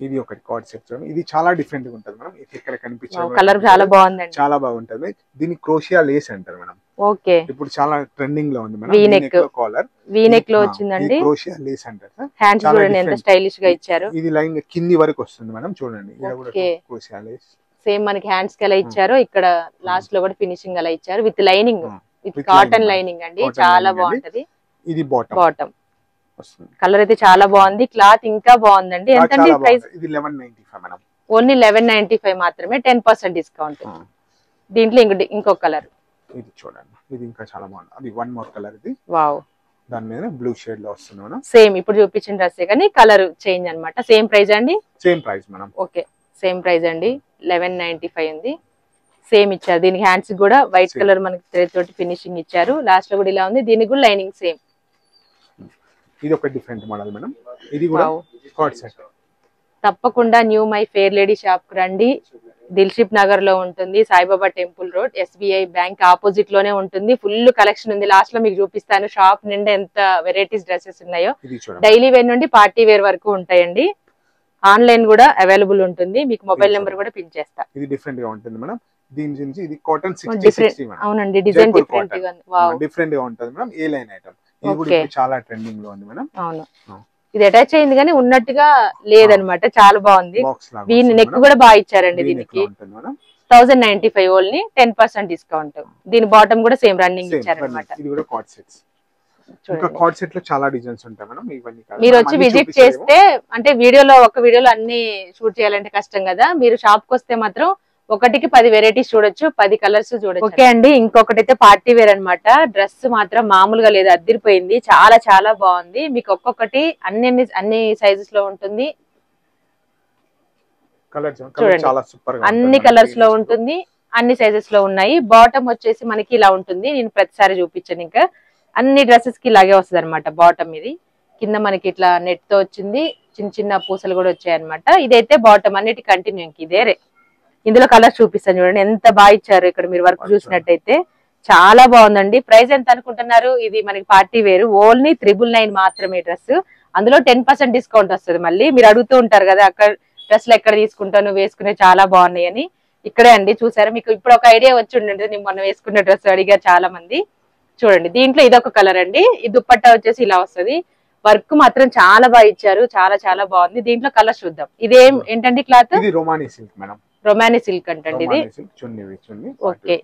ఇది ఒకటి కార్డ్ సెట్ చూడండి. ఇది చాలా డిఫరెంట్ గా ఉంటది మేడం. ఇది ఇక్కడ కనిపించే కలర్ చాలా బాగుందండి, చాలా బాగుంటది. దీని క్రోషియా లేస్ అంటారు మేడం. ఓకే, ఇప్పుడు చాలా ట్రెండింగ్ లో ఉంది madam. V neck collar, V neck లో వచ్చిందండి. క్రోషియా లేస్ అంటారు. హ్యాండ్స్ చూడండి ఎంత స్టైలిష్ గా ఇచ్చారు. ఇది లైన్ కింది వరకు వస్తుంది మేడం, చూడండి. ఇది కూడా క్రోషియా లేస్ సేమ్ మనకి హ్యాండ్స్ కి ఎలా ఇచ్చారో ఇక్కడ లాస్ట్ లో కూడా ఫినిషింగ్ అలా ఇచ్చారు. With lining, with cotton lining అండి. చాలా బాగుంటది. ఇది బాటమ్ కలర్ అయితే చాలా బాగుంది. క్లాత్ ఇంకా బాగుందండి. ఎంత అండి ప్రైస్? ఇది 1195 మేడం. ఓన్లీ 1195 మాత్రమే, 10% డిస్కౌంట్. దీంట్లో ఇంకో కలర్ ఇది చూడండి, ఇది ఇంకా చాలా బాగుంది. అది వన్ మోర్ కలర్. ఇది వావ్, దాని మీద బ్లూ షేడ్ లో వస్తుంది మేడం. సేమ్ ఇప్పుడు చూపించిన డ్రెస్ కానీ కలర్ చేంజ్ అన్నమాట. సేమ్ ప్రైస్ అండి? Same price madam. Okay, same price అండి. 1195 ఉంది. సేమ్ ఇచ్చారు. దీనికి హ్యాండ్స్ కూడా వైట్ కలర్ మనకి థ్రెడ్ తోటి ఫినిషింగ్ ఇచ్చారు. లాస్ట్ లో కూడా ఇలా ఉంది. దీనికి కూడా లైనింగ్ సేమ్. ఇది ఒక డిఫరెంట్ మోడల్ మేడం. ఇది కూడా కార్డ్ సెట్. తప్పకుండా new my fair lady shop కు రండి. దిల్షిప్ నగర్ లో ఉంటుంది. Saibaba temple road, SBI bank opposite లోనే ఉంటుంది. ఫుల్ కలెక్షన్ ఉంది. లాస్ట్ లో మీకు చూపిస్తాను. షాప్ నిండా ఎంత వెరైటీస్ డ్రెస్సెస్ ఉన్నాయో. డైలీ వేర్ నుండి పార్టీ వేర్ వరకు ఉంటాయండి. ఆన్లైన్ కూడా అవైలబుల్ ఉంటుంది. మీకు మొబైల్ నెంబర్ కూడా పిన్ చేస్తా. ఇది డిఫరెంట్ గా ఉంటుంది మేడం. దీని నుంచి ఇది కాటన్ 60 మేడం. అవునండి, డిజైన్ డిఫరెంట్ గా ఉంది. వావ్, డిఫరెంట్ గా ఉంటుంది మేడం. ఏ లైన్ ఐటమ్. ఇది కూడా చాలా ట్రెండింగ్ లో ఉంది మేడం. అవును, ఇది అటాచ్ అయింది కానీ ఉన్నట్టుగా లేదనమాట. చాలా బాగుంది. దీని నెక్ కూడా బాగా ఇచ్చారండి. దీనికి 1095 ఓన్లీ, 10% డిస్కౌంట్. దీని బాటమ్ కూడా సేమ్ రన్నింగ్ ఇచ్చారనమాట. ఇది కూడా కార్డ్ సెట్స్. ఇంకా కార్డ్ సెట్ లో చాలా డిజైన్స్ ఉంటాయి మేడం. ఇవన్నీ మీరు వచ్చి విజిట్ చేస్తే, అంటే ఒక వీడియోలో అన్ని షూట్ చేయాలంటే కష్టం కదా. మీరు షాప్ కి వస్తే మాత్రం ఒకటికి 10 వెరైటీస్ చూడొచ్చు, 10 కలర్స్ చూడొచ్చు. ఓకే అండి, ఇంకొకటి అయితే పార్టీ వేర్ అనమాట. డ్రెస్ మాత్రం మామూలుగా లేదు, అద్దిరిపోయింది. చాలా చాలా బాగుంది. మీకు ఒక్కొక్కటి అన్ని సైజెస్ లో ఉంటుంది. అన్ని కలర్స్ లో ఉంటుంది, అన్ని సైజెస్ లో ఉన్నాయి. బాటమ్ వచ్చేసి మనకి ఇలా ఉంటుంది. నేను ప్రతిసారి చూపించాను. ఇంకా అన్ని డ్రెస్సెస్ కి ఇలాగే వస్తుంది అనమాట. బాటమ్ ఇది కింద మనకి ఇట్లా నెట్ తో వచ్చింది. చిన్న చిన్న పూసలు కూడా వచ్చాయి అనమాట. ఇదైతే బాటమ్, అన్నిటి కంటిన్యూ. ఇదేరే ఇందులో కలర్ చూపిస్తాను చూడండి. ఎంత బాగా ఇచ్చారు. ఇక్కడ మీరు వర్క్ చూసినట్టయితే చాలా బాగుందండి. ప్రైస్ ఎంత అనుకుంటున్నారు? ఇది మనకి పార్టీ వేరు, ఓన్లీ 999 మాత్రమే డ్రెస్. అందులో 10% డిస్కౌంట్ వస్తుంది. మళ్ళీ మీరు అడుగుతూ ఉంటారు కదా, అక్కడ డ్రెస్లు ఎక్కడ తీసుకుంటాను, వేసుకునే చాలా బాగున్నాయి అని. ఇక్కడే అండి, చూసారా? మీకు ఇప్పుడు ఒక ఐడియా వచ్చి ఉండండి. నేను మొన్న వేసుకున్న డ్రెస్ అడిగారు చాలా మంది. చూడండి, దీంట్లో ఇదొక కలర్ అండి. ఈ దుప్పట్టా వచ్చేసి ఇలా వస్తుంది. వర్క్ మాత్రం చాలా బాగా ఇచ్చారు. చాలా చాలా బాగుంది. దీంట్లో కలర్ చూద్దాం. ఇదేం ఏంటండి క్లాత్? ఇది రోమానీ సిల్క్ మేడం. రొమానీ సిల్క్ అంటండి ఇది. ఓకే,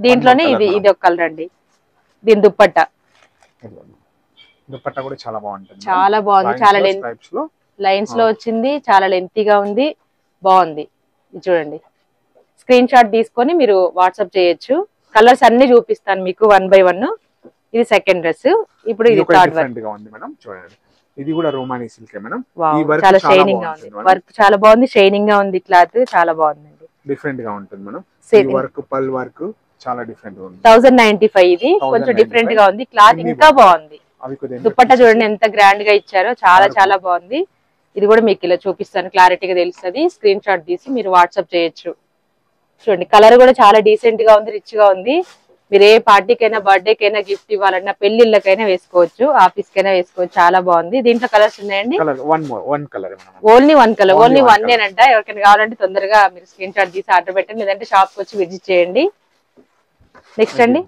దీంట్లోనే ఇది ఒక కలర్ అండి. దీని దుప్పట్టా కూడా చాలా బాగుంటుంది. చాలా బాగుంది. చాలా లైన్స్ లో వచ్చింది. చాలా లెంతీగా ఉంది. బాగుంది. ఇది చూడండి. స్క్రీన్ షాట్ తీసుకొని మీరు వాట్సాప్ చేయొచ్చు. కలర్స్ అన్ని చూపిస్తాను మీకు 1 by 1. ఇది సెకండ్ డ్రెస్. ఇప్పుడు ఇది థర్డ్ వన్. ఇది కూడా రోమానీ సిల్క్ మేడం. చాలా షైనింగ్ గా ఉంది. వర్క్ చాలా బాగుంది. షైనింగ్ గా ఉంది. క్లాత్ చాలా బాగుందండి. డిఫరెంట్ గా ఉంటుంది మేడం. వర్క్ పల్ వర్క్ చాలా డిఫరెంట్ గా ఉంది. 1095 ఇది. కొంచెం డిఫరెంట్ గా ఉంది. క్లాత్ ఇంకా బాగుంది. దుప్పట్టా చూడండి ఎంత గ్రాండ్ గా ఇచ్చారో. చాలా చాలా బాగుంది. ఇది కూడా మీకు ఇలా చూపిస్తాను, క్లారిటీగా తెలుస్తుంది. స్క్రీన్ షాట్ తీసి మీరు వాట్సాప్ చేయొచ్చు. చూడండి, కలర్ కూడా చాలా డీసెంట్ గా ఉంది, రిచ్ గా ఉంది. మీరు ఏ పార్టీకైనా, బర్త్డేకైనా, గిఫ్ట్ ఇవ్వాలన్నా, పెళ్లిళ్ళకైనా వేసుకోవచ్చు, ఆఫీస్ కైనా వేసుకోవచ్చు. చాలా బాగుంది. దీంట్లో కలర్స్ ఉన్నాయండి. ఓన్లీ 1 కలర్, ఓన్లీ 1 నేనంట. ఎవరికైనా కావాలంటే తొందరగా మీరు స్క్రీన్ షాట్ తీసి ఆర్డర్ పెట్టండి, లేదంటే షాప్ కి వచ్చి విజిట్ చేయండి. నెక్స్ట్ అండి,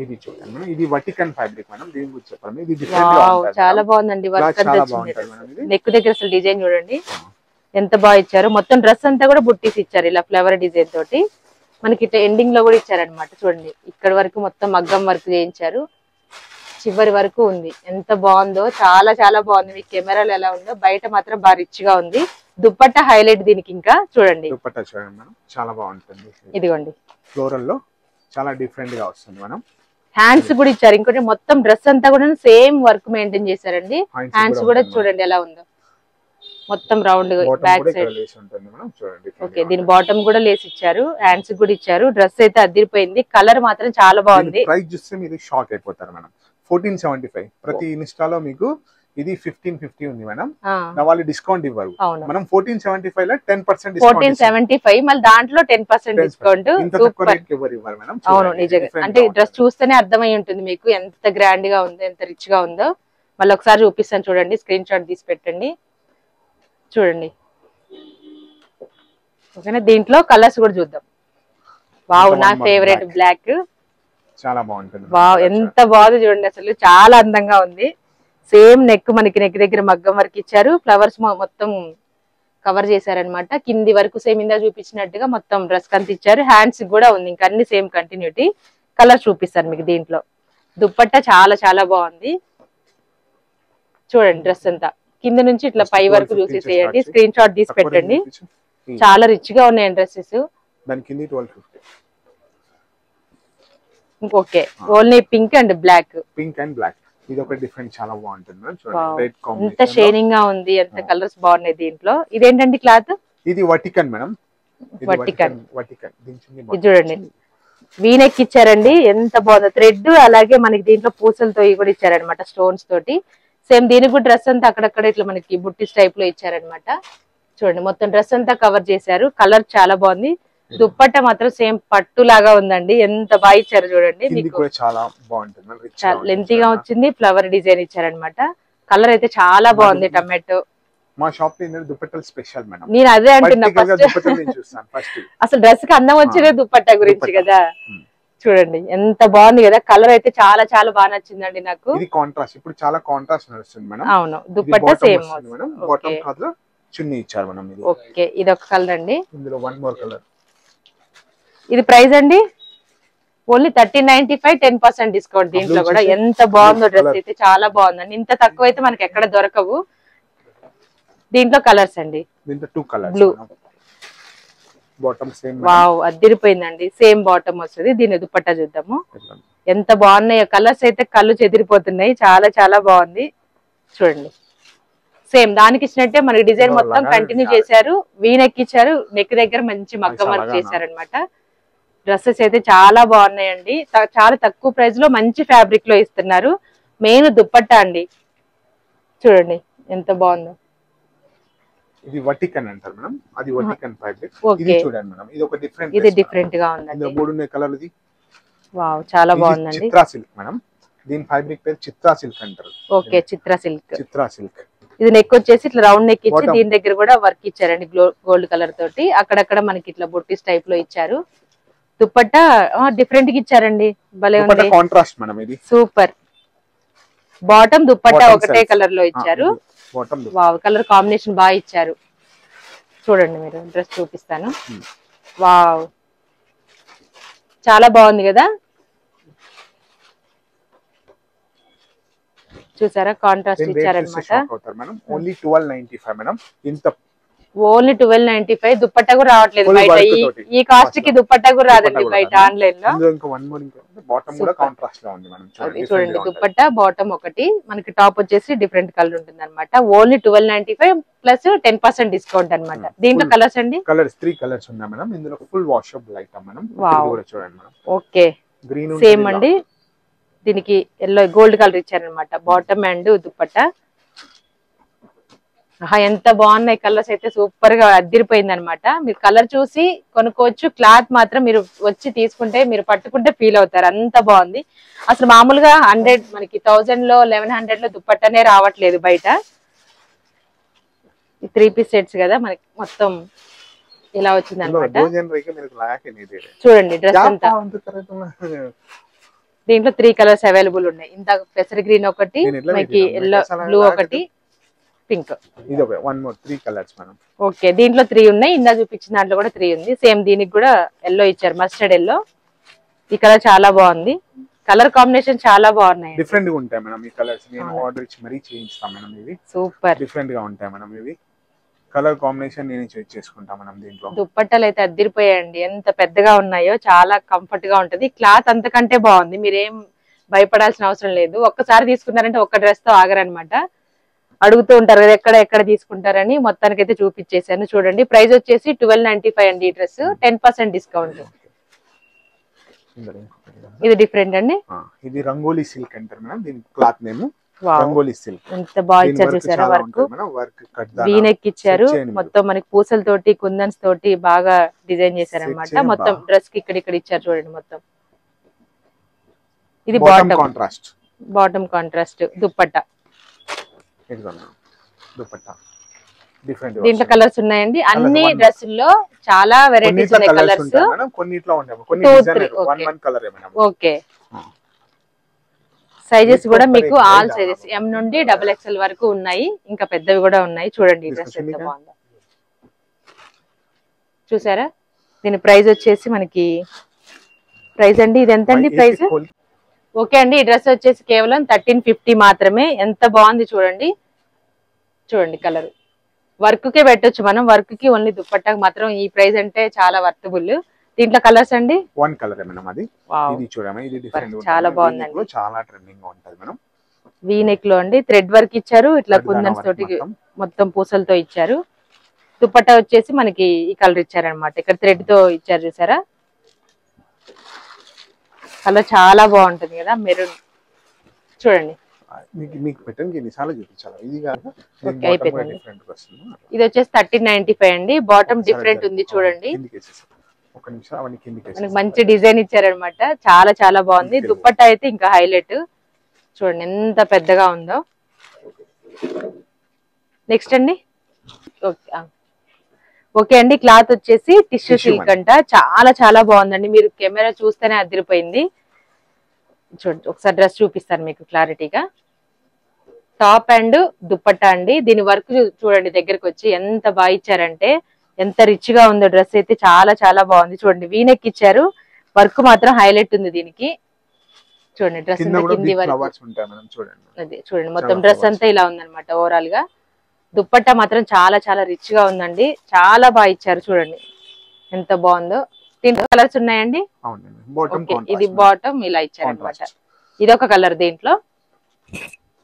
ఇది చూడండి. ఇది వటికన్ ఫ్యాబ్రిక్ మేడం. దీని గురించి చెప్పండి. ఇది డిఫరెంట్ గా ఉంటుంది. చాలా బాగుందండి. వర్క్ అంతా వచ్చింది. నెక్ దగ్గర అసలు డిజైన్ చూడండి ఎంత బాగా ఇచ్చారు. మొత్తం డ్రెస్ అంతా కూడా బుట్టీస్ ఇచ్చారు ఇలా ఫ్లవర్ డిజైన్ తోటి. మనకి ఇట్లా ఎండింగ్ లో కూడా ఇచ్చారనమాట. చూడండి, ఇక్కడ వరకు మొత్తం మగ్గం వర్క్ చేయించారు. చివరి వరకు ఉంది. ఎంత బాగుందో, చాలా చాలా బాగుంది. మీకు కెమెరాలు ఎలా ఉందో, బయట మాత్రం బాగా రిచ్ గా ఉంది. దుప్పట్టా హైలైట్ దీనికి. ఇంకా చూడండి, దుప్పట్టా చూడండి మేడం, చాలా బాగుంటుంది. ఇదిగోండి, ఫ్లోరల్ లో చాలా డిఫరెంట్ గా వస్తుంది మేడం. హ్యాండ్స్ కూడా ఇచ్చారు. ఇంకోటి మొత్తం డ్రెస్ అంతా కూడా సేమ్ వర్క్ మెయింటైన్ చేశారండి. హ్యాండ్స్ కూడా చూడండి ఎలా ఉందో, మొత్తం రౌండ్ బ్యాక్ సైడ్. ఓకే, దీని బాటమ్ కూడా లేస్ ఇచ్చారు, హ్యాండ్స్ కూడా ఇచ్చారు. డ్రెస్ అయితే అదిరిపోయింది. కలర్ మాత్రం చాలా బాగుంది. ప్రైస్ చూస్తే మీరు షాక్ అయిపోతారు మేడం. 1475. ప్రతి ఇన్స్టాలో మీకు ఇది 1550 ఉంది మేడం. వాళ్ళు డిస్కౌంట్ ఇవ్వరు. మనం 1475 లో 10% డిస్కౌంట్. 1475 మళ్ళీ దాంట్లో 10% డిస్కౌంట్. అవును, నిజంగా. అంటే డ్రెస్ చూస్తేనే అర్థమై ఉంటుంది మీకు ఎంత గ్రాండ్ గా ఉందో, ఎంత రిచ్ గా ఉందో. మళ్ళీ ఒకసారి చూపిస్తాను చూడండి, స్క్రీన్ షాట్ తీసి పెట్టండి. చూడండి, ఓకేనా? దీంట్లో కలర్స్ కూడా చూద్దాం. వావ్, నా ఫేవరెట్ బ్లాక్. చాలా బాగుంటుంది. వావ్, ఎంత బాగుంది చూడండి, అసలు చాలా అందంగా ఉంది. సేమ్ నెక్ మనకి నెక్ దగ్గర మగ్గం వరకు ఇచ్చారు, ఫ్లవర్స్ మొత్తం కవర్ చేశారనమాట. కింది వరకు సేమ్ ఇందా చూపించినట్టుగా మొత్తం డ్రెస్ కంత ఇచ్చారు. హ్యాండ్స్ కూడా ఉంది, ఇంకా అన్ని సేమ్ కంటిన్యూటీ. కలర్ చూపిస్తాను మీకు దీంట్లో. దుప్పట్టా చాలా చాలా బాగుంది చూడండి. డ్రెస్ అంతా కింద నుంచి ఇట్లా పై వరకు చూసేసేయండి, స్క్రీన్ షాట్ తీసి పెట్టండి. చాలా రిచ్ గా ఉన్నాయి dresses. Okay, only pink and black. ఇది ఒక డిఫరెంట్, చాలా బాగుంటుంది. ఎంత షైనింగ్ గా ఉంది, ఎంత కలర్స్ బాగున్నాయి దీంట్లో. ఇదేంటండి క్లాత్? ఇది వటికన్ మేడం. వటికన్. ఇది చూడండి, వీనెక్ ఇచ్చారండి, ఎంత బాగుంది. థ్రెడ్ అలాగే మనకి దీంట్లో పూసలతో కూడా ఇచ్చారనమాట, స్టోన్స్ తోటి. సేమ్ దీనికి కూడా డ్రెస్ అంతా అక్కడక్కడ ఇట్లా మనకి బుట్టిస్ టైప్ లో ఇచ్చారనమాట. చూడండి, మొత్తం డ్రెస్ అంతా కవర్ చేశారు. కలర్ చాలా బాగుంది. దుప్పట్ట మాత్రం సేమ్ పట్టు లాగా ఉందండి, ఎంత బాగా ఇచ్చారు చూడండి. మీకు చాలా బాగుంటుంది, లెంతీగా వచ్చింది, ఫ్లవర్ డిజైన్ ఇచ్చారనమాట. కలర్ అయితే చాలా బాగుంది. టమాటో మా షాప్ లో దుప్పట్టలు స్పెషల్ మేడం. నేను అదే అంటున్నా, అసలు డ్రెస్ కి అందం వచ్చేదే దుప్పట్ట గురించి కదా. చూడండి ఎంత బాగుంది కదా, కలర్ అయితే చాలా చాలా బాగా నచ్చిందండి నాకు. ఇది కాంట్రాస్ట్, ఇప్పుడు చాలా కాంట్రాస్ట్ నడుస్తుంది మేడం. అవును, దుప్పట్ట సేమ్ మేడం. బాటమ్ కలర్ చున్నీ ఇచ్చారు మేడం. ఇది ఓకే, ఇది ఒక కలర్ అండి. ఇందులో వన్ మోర్ కలర్. ఇది ప్రైస్ అండి ఓన్లీ 1395, 10% డిస్కౌంట్. దీంట్లో కూడా ఎంత బాగుందో డ్రెస్ అయితే, చాలా బాగుందండి. ఇంత తక్కువ అయితే మనకి ఎక్కడ దొరకవు. దీంట్లో కలర్స్ అండి, దీంట్లో 2 colours. Blue, bottom same. Wow, అదిరిపోయిందండి. సేమ్ బాటమ్ వస్తుంది. దీని దుపట్టా చూద్దాము ఎంత బాగున్నాయో. కలర్స్ అయితే కళ్ళు చెదిరిపోతున్నాయి, చాలా చాలా బాగుంది చూడండి. సేమ్ దానికి ఇచ్చినట్టే మనకి డిజైన్ మొత్తం కంటిన్యూ చేశారు. వీనెక్ ఇచ్చారు, నెక్ దగ్గర మంచి మగ్గం వర్క్ చేశారనమాట. డ్రెస్సెస్ అయితే చాలా బాగున్నాయండి. చాలా తక్కువ ప్రైస్ లో మంచి ఫ్యాబ్రిక్ లో ఇస్తున్నారు. మెయిన్ దుప్పట్టా అండి, చూడండి ఎంత బాగుందో. ఇది వటికన్ అంటారు మేడం, అది వటికన్ ఫ్యాబ్రిక్. ఇది చూడండి మేడం, ఇది ఒక డిఫరెంట్, ఇది డిఫరెంట్ గా ఉందండి. ఇందులో 3 ఉన్నాయి కలర్. ఇది వావ్, చాలా బాగుందండి. చిత్రా సిల్క్ మేడం, దీని ఫ్యాబ్రిక్ పేరు చిత్రా సిల్క్ అంటారు. Okay, Chitra silk. Chitra silk. ఇది నెక్ వచ్చేసి ఇట్లా రౌండ్ నెక్ ఇచ్చి దీని దగ్గర కూడా వర్క్ ఇచ్చారండి, గోల్డ్ కలర్ తోటి. అక్కడక్కడ మనకి ఇట్లా బొట్టిస్ టైప్ లో ఇచ్చారు. దుప్పట్టా డిఫరెంట్ గా ఇచ్చారండి, భలే ఉంది. కాంట్రాస్ట్ మేడం ఇది. సూపర్. బాటమ్ దుప్పట్టా ఒకటే కలర్ లో ఇచ్చారు. వావ్, కలర్ కాంబినేషన్ బాగా ఇచ్చారు. చూడండి, మీరు డ్రెస్ చూపిస్తాను. వావ్, చాలా బాగుంది కదా. చూసారా, కాంట్రాస్ట్ ఇచ్చారనమాట. Only 1295 madam. ఇంత ఓన్లీ 1295. దుప్పట్టా కూడా రావట్లేదు బయట. ఈ కాస్ట్ కి దుప్పట్టా కూడా రాదండి బయట ఆన్లైన్ లో. చూడండి, దుప్పట్టా బాటమ్ ఒకటి, మనకి టాప్ వచ్చేసి డిఫరెంట్ కలర్ ఉంటుంది అనమాట. ఓన్లీ 1295 ప్లస్ 10% డిస్కౌంట్ అనమాట. దీంట్లో కలర్స్ అండి, కలర్స్ 3 కలర్స్ ఉన్నాయి మేడం. ఇందులో ఫుల్ వాషబుల్ ఐటమ్ మేడం. చూడండి మేడం. ఓకే, సేమ్ అండి. దీనికి ఎల్లో గోల్డ్ కలర్ ఇచ్చారనమాట, బాటమ్ అండ్ దుప్పట్టా. ఎంత బాగున్నాయి కలర్స్ అయితే, సూపర్ గా అదిరిపోయింది అనమాట. మీరు కలర్ చూసి కొనుక్కోవచ్చు, క్లాత్ మాత్రం మీరు వచ్చి తీసుకుంటే, మీరు పట్టుకుంటే ఫీల్ అవుతారు, అంత బాగుంది. అసలు మామూలుగా 100 మనకి 1000 లో 1100 లో దుప్పట్టనే రావట్లేదు బయట. 3 పీస్ సెట్స్ కదా మనకి, మొత్తం ఇలా వచ్చింది అనమాట. చూడండి డ్రెస్ అంతా. దీంట్లో 3 కలర్స్ అవైలబుల్ ఉన్నాయి. ఇంత పెసర్ గ్రీన్ ఒకటి, మనకి ఎల్లో, బ్లూ ఒకటి, పింక్. ఇది ఓకే, 1 మోర్ 3 కలర్స్ మనం. ఓకే, దీంట్లో 3 ఉన్నాయి. ఇందా చూపించిన దాంట్లో కూడా 3 ఉంది. సేమ్ దీనికి కూడా ఎల్లో ఇచ్చారు, మస్టర్డ్ ఎల్లో. ఈ కలర్ చాలా బాగుంది. కలర్ కాంబినేషన్ చాలా బాగున్నాయి, డిఫరెంట్ గా ఉంటాయి మేడం. ఈ కలర్స్ నేను ఆర్డర్ ఇచ్చి మరీ చేయించుతాం మేడం. ఇవి సూపర్ డిఫరెంట్ గా ఉంటాయి మేడం. ఇవి కలర్ కాంబినేషన్ నేను చూస్ చేసుకుంటా మనం. దీంట్లో దుప్పట్టలు అయితే అద్దిరిపోయాయండి, ఎంత పెద్దగా ఉన్నాయో. చాలా కంఫర్ట్ గా ఉంటది. క్లాత్ అంతకంటే బాగుంది, మీరేం భయపడాల్సిన అవసరం లేదు. ఒక్కసారి తీసుకున్నారంటే ఒక్క డ్రెస్ తో ఆగరనమాట. అడుగుతూ ఉంటారు కదా ఎక్కడ ఎక్కడ తీసుకుంటారని, మొత్తానికి అయితే చూపించేసాను. చూడండి, ప్రైస్ వచ్చేసి 1295 అండి. ఈ డ్రెస్ 10% డిస్కౌంట్. ఇది డిఫరెంట్ అండి, ఇది రంగోలీ సిల్క్ అంటారు మేడం. దీని క్లాత్ నేమ్ రంగోలీ సిల్క్. ఎంత బాగా ఇచ్చారు చూసారా, వర్క్ వీనెక్ ఇచ్చారు. మొత్తం మనకి పూసలతోటి, కుందన్స్ తోటి బాగా డిజైన్ చేశారనమాట. మొత్తం డ్రెస్ కి ఇక్కడ ఇచ్చారు చూడండి మొత్తం. ఇది bottom contrast, bottom contrast dupatta. దీంట్లో కలర్స్ ఉన్నాయండి. అన్ని డ్రెస్సుల్లో చాలా వెరైటీస్ ఉన్నాయి కలర్స్. కొన్నిట్లో ఓకే, సైజెస్ కూడా మీకు ఆల్ సైజెస్ ఎం నుండి XXL వరకు ఉన్నాయి, ఇంకా పెద్దవి కూడా ఉన్నాయి. చూడండి డ్రెస్ ఎంత బాగుందో చూసారా. దీని ప్రైస్ వచ్చేసి మనకి ప్రైస్ అండి ఇది ఎంత అండి ప్రైస్? ఓకే అండి, ఈ డ్రెస్ వచ్చేసి కేవలం 1350 మాత్రమే. ఎంత బాగుంది చూడండి. చూడండి కలర్ వర్క్ కే పెట్టొచ్చు మనం, వర్క్ కి ఓన్లీ దుప్పట్టాకి మాత్రం ఈ ప్రైస్ అంటే చాలా వర్తబుల్. దీంట్లో కలర్స్ అండి వన్ కలర్ మేడం, అది ఇది చూడమే, ఇది డిఫరెంట్ చాలా బాగుందండి, చాలా ట్రెండింగ్ గా ఉంటది మేడం. వీ నెక్ లో అండి థ్రెడ్ వర్క్ ఇచ్చారు, ఇట్లా కుందన్స్ తోటి మొత్తం పూసలతో ఇచ్చారు. దుప్పట్టా వచ్చేసి మనకి ఈ కలర్ ఇచ్చారనమాట, ఇక్కడ థ్రెడ్ తో ఇచ్చారు చూసారా. కలర్ చాలా బాగుంటుంది కదా, మెరూన్ చూడండి. మీకు పెట్టండి ఎన్నిసార్లు చూపించాలి, ఇది కాదు ఇది వచ్చేసి 1395 అండి. బాటమ్ డిఫరెంట్ ఉంది చూడండి, మనకి మంచి డిజైన్ ఇచ్చారనమాట, చాలా చాలా బాగుంది. దుప్పట్టా అయితే ఇంకా హైలైట్, చూడండి ఎంత పెద్దగా ఉందో. నెక్స్ట్ అండి ఓకే అండి, క్లాత్ వచ్చేసి టిష్యూ సిల్క్ అంట, చాలా చాలా బాగుందండి. మీరు కెమెరా చూస్తేనే అదిరిపోయింది. చూడండి ఒకసారి డ్రెస్ చూపిస్తాను మీకు క్లారిటీగా. టాప్ అండ్ దుప్పట్టా అండి, దీని వర్క్ చూడండి దగ్గరకు వచ్చి ఎంత బాగా ఇచ్చారంటే, ఎంత రిచ్ గా ఉందో డ్రెస్ అయితే, చాలా చాలా బాగుంది. చూడండి వీనెక్ ఇచ్చారు, వర్క్ మాత్రం హైలైట్ ఉంది దీనికి. చూడండి డ్రెస్ కింది వరకు అదే చూడండి, మొత్తం డ్రెస్ అంతా ఇలా ఉందన్నమాట ఓవరాల్ గా. దుప్పట్టా మాత్రం చాలా చాలా రిచ్ గా ఉందండి, చాలా బాగా ఇచ్చారు. చూడండి ఎంత బాగుందో. దీంట్లో కలర్స్ ఉన్నాయండి, ఇది బాటమ్ ఇలా ఇచ్చారు అనమాట. ఇది ఒక కలర్, దీంట్లో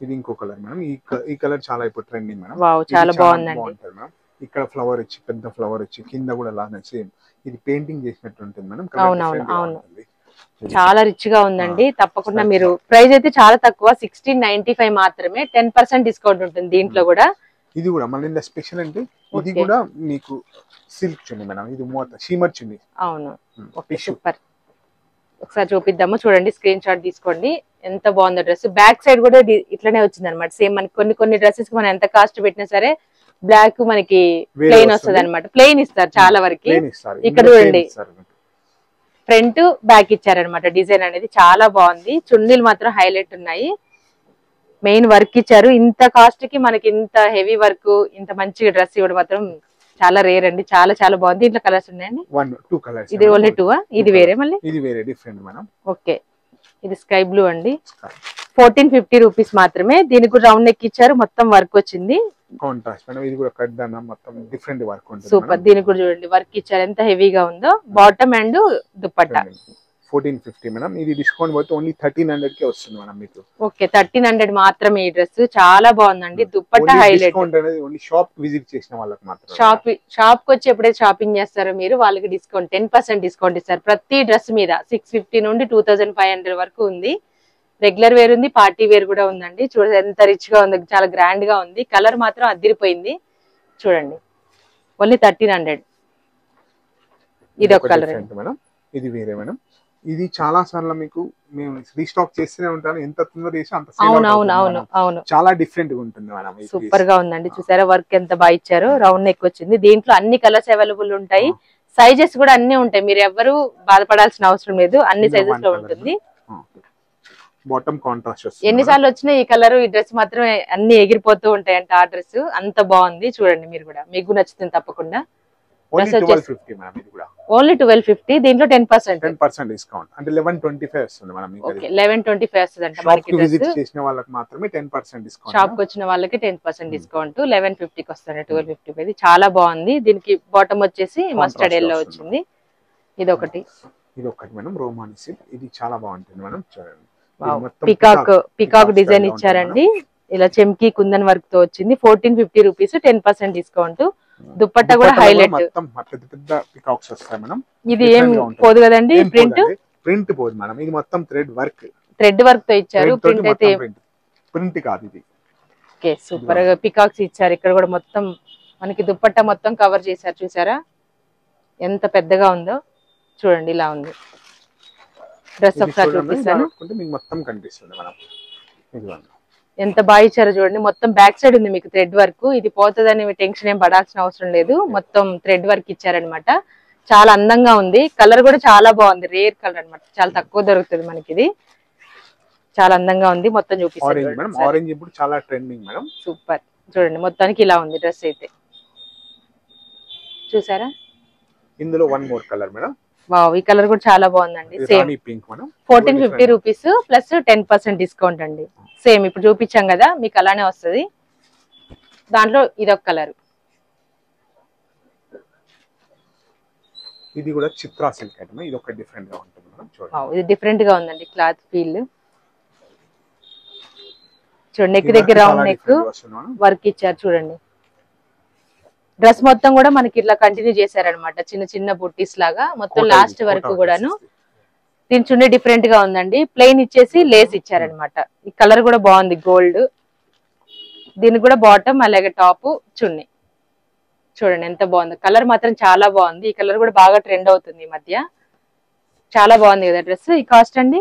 ఇది ఇంకో కలర్ మేడం. ఈ కలర్ చాలా ఇప్పుడు ట్రెండింగ్ మేడం. వావ్ చాలా బాగుందండి. ఇక్కడ ఫ్లవర్ వచ్చి పెద్ద ఫ్లవర్ వచ్చి కింద కూడా లానే సేమ్ ఇది పెయింటింగ్ చేసినట్టు ఉంటుంది మేడం. అవునవును అవును, చాలా రిచ్ గా ఉందండి. తప్పకుండా మీరు ప్రైస్ అయితే చాలా తక్కువ, 1695 మాత్రమే. 10% డిస్కౌంట్ ఉంటుంది దీంట్లో కూడా. ఇది కూడా మళ్ళీ స్పెషల్ అంటే ఇది కూడా మీకు సిల్క్ చున్నీ మేడం, ఇది మూత షీమర్ చున్నీ. అవును సూపర్, ఒకసారి చూపిద్దాము చూడండి, స్క్రీన్ షాట్ తీసుకోండి. ఎంత బాగుందో డ్రెస్. బ్యాక్ సైడ్ కూడా ఇట్లానే వచ్చింది అనమాట సేమ్. మనకి కొన్ని డ్రెస్సెస్ కి మనం ఎంత కాస్ట్ పెట్టినా సరే బ్లాక్ మనకి ప్లెయిన్ వస్తుంది అనమాట, ప్లెయిన్ ఇస్తారు చాలా వరకు. ఇక్కడ చూడండి ఫ్రంట్ బ్యాక్ ఇచ్చారనమాట, డిజైన్ అనేది చాలా బాగుంది. చున్నీలు మాత్రం హైలైట్ ఉన్నాయి, మెయిన్ వర్క్ ఇచ్చారు. ఇంత కాస్ట్ కి మనకి ఇంత హెవీ వర్క్, ఇంత మంచి డ్రెస్ ఇవ్వడం మాత్రం చాలా రేర్ అండి, చాలా చాలా బాగుంది. దీంట్లో కలర్స్ ఉన్నాయండి, ఇది ఓన్లీ 2 ఇది వేరే మళ్ళీ ఇది వేరే డిఫరెంట్ మేడం. ఓకే ఇది స్కై బ్లూ అండి, 1450 రూపీస్ మాత్రమే. దీనికి కూడా రౌండ్ నెక్ ఇచ్చారు, మొత్తం వర్క్ వచ్చింది. కాంట్రాస్ట్ మేడం, ఇది కూడా కట్ దానా మొత్తం డిఫరెంట్ వర్క్ ఉంటుంది. సూపర్, దీనికి కూడా చూడండి వర్క్ ఇచ్చారు, ఎంత హెవీగా ఉందో. Bottom and dupatta 1450 madam. ఇది డిస్కౌంట్ పోతే ఓన్లీ 1300 కే వస్తుంది మేడం మీకు. ఓకే 1300 మాత్రమే. ఈ డ్రెస్ చాలా బాగుందండి, దుపట్టా హైలైట్. డిస్కౌంట్ అనేది ఓన్లీ షాప్ విజిట్ చేసిన వాళ్ళకి మాత్రమే. షాప్ కి వచ్చి ఎప్పుడైతే షాపింగ్ చేస్తారో మీరు, వాళ్ళకి డిస్కౌంట్ 10% డిస్కౌంట్ ఇస్తారు ప్రతి డ్రెస్ మీద. 650 నుండి 2500 వరకు ఉంది. రెగ్యులర్ వేర్ ఉంది, పార్టీ వేర్ కూడా ఉందండి. చూడండి ఎంత రిచ్ గా ఉంది, చాలా గ్రాండ్ గా ఉంది. కలర్ మాత్రం అదిరిపోయింది చూడండి, ఓన్లీ 1300. ఇది ఒక కలర్ మేడం, ఇది వేరే మేడం. ఇది చాలా సార్లు మీకు మేము రీస్టాక్ చేస్తూనే ఉంటాను, ఎంత తొందర చేసి అంత అవును చాలా డిఫరెంట్ గా ఉంటుంది మేడం. సూపర్ గా ఉందండి, చూసారా వర్క్ ఎంత బాగా ఇచ్చారు. రౌండ్ నెక్ వచ్చింది, దీంట్లో అన్ని కలర్స్ అవైలబుల్ ఉంటాయి, సైజెస్ కూడా అన్ని ఉంటాయి. మీరు ఎవరు బాధపడాల్సిన అవసరం లేదు, అన్ని సైజెస్ లో ఉంటుంది. బాటమ్ కాంట్రాస్ట్ వస్తుంది. ఎన్నిసార్లు వచ్చినా ఈ కలర్ ఈ డ్రెస్ మాత్రం అన్ని ఎగిరిపోతూ ఉంటాయంట. ఆ డ్రెస్ అంత బాగుంది చూడండి, మీరు కూడా మీకు నచ్చుతుంది తప్పకుండా. ఓన్లీ 1250, దీంట్లో 10% డిస్కౌంట్ అంటే 1125 వస్తుంది మేడం. ఓకే 1125 వస్తుంది అంట మనకి. విజిట్ చేసిన వాళ్ళకి మాత్రమే 10% డిస్కౌంట్. షాప్ కి వచ్చిన వాళ్ళకి 10% డిస్కౌంట్ 1150 కి వస్తుంది, 1250. ఇది చాలా బాగుంది. దీనికి బాటమ్ వచ్చేసి మస్టర్డ్ ఎల్లో వచ్చింది. ఇది ఒకటి మేడం, రోమాని సిల్క్. ఇది చాలా బాగుంటుంది మేడం. చూడండి పికాక్ డిజైన్ ఇచ్చారండి, ఇలా చెమ్కి కుందన్ వర్క్ తో వచ్చింది. 1450 రూపీస్, 10% డిస్కౌంట్. దుపట్టా కూడా హైలైట్, ఇది ఏం పోదు కదండి, ప్రింట్ పోదు మేడం. ఇది మొత్తం థ్రెడ్ వర్క్ తో ఇచ్చారు, ప్రింట్ అయితే ప్రింట్ కాదు ఇది. ఓకే సూపర్ గా పికాక్స్ ఇచ్చారు. ఇక్కడ కూడా మొత్తం మనకి దుపట్టా మొత్తం కవర్ చేశారు, చూసారా ఎంత పెద్దగా ఉందో. చూడండి ఇలా ఉంది డ్రెస్. ఒకసారి చూపిస్తాను, ఎంత బాగా ఇచ్చారో చూడండి. మొత్తం బ్యాక్ సైడ్ ఉంది మీకు థ్రెడ్ వర్క్. ఇది పోతుందని టెన్షన్ ఏం పడాల్సిన అవసరం లేదు, మొత్తం థ్రెడ్ వర్క్ ఇచ్చారనమాట. చాలా అందంగా ఉంది. కలర్ కూడా చాలా బాగుంది, రేర్ కలర్ అన్నమాట, చాలా తక్కువ దొరుకుతుంది మనకి ఇది. చాలా అందంగా ఉంది. మొత్తం చూపిస్తాను. ఆరెంజ్ ఇప్పుడు చాలా ట్రెండింగ్ మేడం. సూపర్. చూడండి మొత్తానికి ఇలా ఉంది డ్రెస్ అయితే, చూసారా? ఇందులో one more colour madam. Wow, ఈ కలర్ కూడా చాలా బాగుందండి. Same pink madam, 1450 rupees plus 10% discount అండి. సేమ్ ఇప్పుడు చూపించాం కదా మీకు అలానే వస్తుంది. దాంట్లో ఇదొక కలర్. ఇది కూడా చిత్రా సిల్క్ ఐటమ్. ఇది ఒక డిఫరెంట్ గా ఉంటుంది మేడం. చూడండి ఇది డిఫరెంట్ గా ఉందండి క్లాత్ ఫీల్. చూడండి నెక్ దగ్గర రౌండ్ నెక్ వర్క్ ఇచ్చారు చూడండి. డ్రెస్ మొత్తం కూడా మనకి ఇట్లా కంటిన్యూ చేశారనమాట, చిన్న చిన్న బుట్టీస్ లాగా మొత్తం లాస్ట్ వరకు కూడాను. దీని చున్నీ డిఫరెంట్ గా ఉందండి, ప్లెయిన్ ఇచ్చేసి లేస్ ఇచ్చారనమాట. ఈ కలర్ కూడా బాగుంది, గోల్డ్. దీనికి కూడా బాటమ్ అలాగే టాప్ చున్నీ. చూడండి ఎంత బాగుంది, కలర్ మాత్రం చాలా బాగుంది. ఈ కలర్ కూడా బాగా ట్రెండ్ అవుతుంది ఈ మధ్య. చాలా బాగుంది కదా డ్రెస్. ఈ కాస్ట్ అండి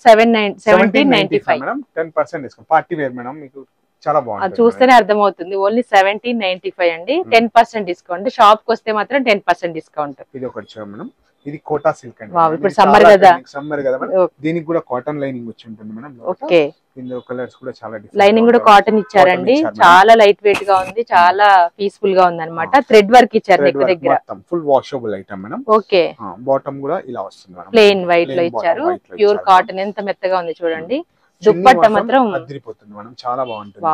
1795 madam. 10% discount. Party wear madam, మీకు చాలా బాగుంది, చూస్తేనే అర్థమవుతుంది. ఓన్లీ 1795 అండి. 10% డిస్కౌంట్. షాప్ కి వస్తే మాత్రం 10% డిస్కౌంట్. ఇది ఒకటి చూడండి మేడం. ఇది కోటా సిల్క్ అండి. ఇప్పుడు సమ్మర్ కదా, సమ్మర్ కదా మేడం. దీనికి కూడా కాటన్ లైనింగ్ వచ్చి ఉంటుంది మేడం. ఓకే. ఇందులో కలర్స్ కూడా చాలా డిఫరెంట్. లైనింగ్ కూడా కాటన్ ఇచ్చారండి. చాలా లైట్ వెయిట్ గా ఉంది, చాలా పీస్ఫుల్ గా ఉంది అనమాట. థ్రెడ్ వర్క్ ఇచ్చారు నెక్ దగ్గర. Full washable item madam. Okay. Bottom కూడా ఇలా వస్తుంది మేడం, ప్లెయిన్ వైట్ లో ఇచ్చారు. ప్యూర్ కాటన్, ఎంత మెత్తగా ఉంది చూడండి. దుప్పట్ట మాత్రం అదిరిపోతుంది మేడం, చాలా బాగుంటుంది.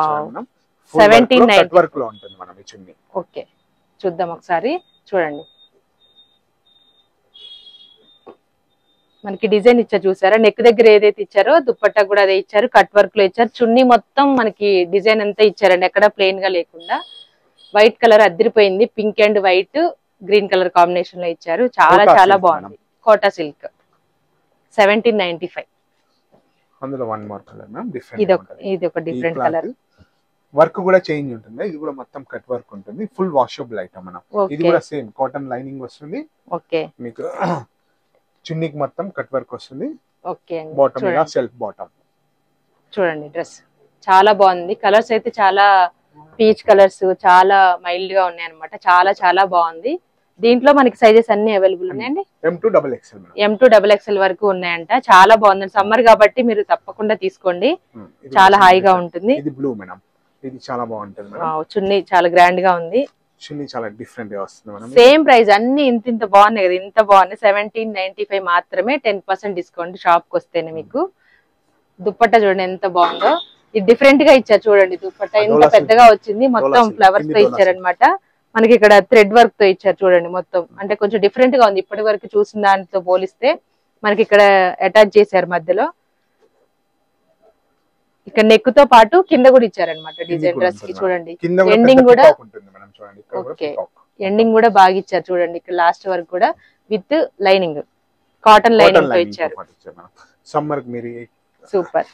1790 వర్క్ లో ఉంటుంది మేడం ఈ చున్నీ. ఓకే, చూద్దాం ఒకసారి. చూడండి మనకి డిజైన్ ఇచ్చారు చూసారా, నెక్ దగ్గర ఏదైతే ఇచ్చారో దుప్పట్టా కూడా అదే ఇచ్చారు. కట్ వర్క్ లో ఇచ్చారు. చున్నీ మొత్తం మనకి డిజైన్ అంతా ఇచ్చారండి, ఎక్కడ ప్లెయిన్ గా లేకుండా. వైట్ కలర్ అదిరిపోయింది, pink and white green colour combination లో ఇచ్చారు. చాలా చాలా బాగుంది. కోటా సిల్క్ 1795. అందులో one more colour ma'am, different. ఇది ఒక డిఫరెంట్ కలర్. వర్క్ కూడా చేంజ్ ఉంటుంది. ఇది కూడా మొత్తం కట్ వర్క్ ఉంటుంది. ఫుల్ వాషబుల్ ఐటమ్ మనం. ఇది కూడా సేమ్ కాటన్ లైనింగ్ వస్తుంది. ఓకే. మీకు చున్నీకి మొత్తం కట్ వర్క్ వస్తుంది. ఓకే. బాటమ్ ఇలా సెల్ఫ్ బాటమ్. చూడండి డ్రెస్ చాలా బాగుంది. కలర్స్ అయితే చాలా పీచ్ కలర్స్, చాలా మైల్డ్ గా ఉన్నాయి అన్నమాట. చాలా చాలా బాగుంది. దీంట్లో మనకి సైజెస్ అన్ని అవైలబుల్ ఉన్నాయండి. M2XL వరకు ఉన్నాయంట. చాలా బాగుంది. సమ్మర్ కాబట్టి మీరు తప్పకుండా తీసుకోండి, చాలా హాయిగా ఉంటుంది. ఇది బ్లూ మేడం, ఇది చాలా బాగుంటుంది మేడం. చున్నీ చాలా గ్రాండ్ గా ఉంది. చున్నీ చాలా డిఫరెంట్ గా వస్తుంది మేడం. సేమ్ ప్రైస్ అన్ని ఇంత బాగున్నాయి కదా, ఇంత బాగున్నాయి. 1795 మాత్రమే, 10% డిస్కౌంట్ షాప్ కి వస్తేనే. మీకు దుప్పట్టా చూడండి ఎంత బాగుందో. ఇది డిఫరెంట్ గా ఇచ్చారు చూడండి. దుప్పట్టా ఇంత పెద్దగా వచ్చింది, మొత్తం ఫ్లవర్స్ తో ఇచ్చారనమాట. మనకి ఇక్కడ థ్రెడ్ వర్క్ తో ఇచ్చారు చూడండి మొత్తం. అంటే కొంచెం డిఫరెంట్ గా ఉంది ఇప్పటి వరకు చూసిన దాంతో పోలిస్తే. మనకి ఇక్కడ అటాచ్ చేశారు మధ్యలో. ఇక్కడ నెక్ తో పాటు కింద కూడా ఇచ్చారనమాట డిజైన్. డ్రెస్ కి చూడండి ఎండింగ్ కూడా. ఓకే, ఎండింగ్ కూడా బాగా ఇచ్చారు చూడండి. ఇక్కడ లాస్ట్ వరకు కూడా విత్ లైనింగ్, కాటన్ లైనింగ్ తో ఇచ్చారు. సమ్మర్ మీరు సూపర్,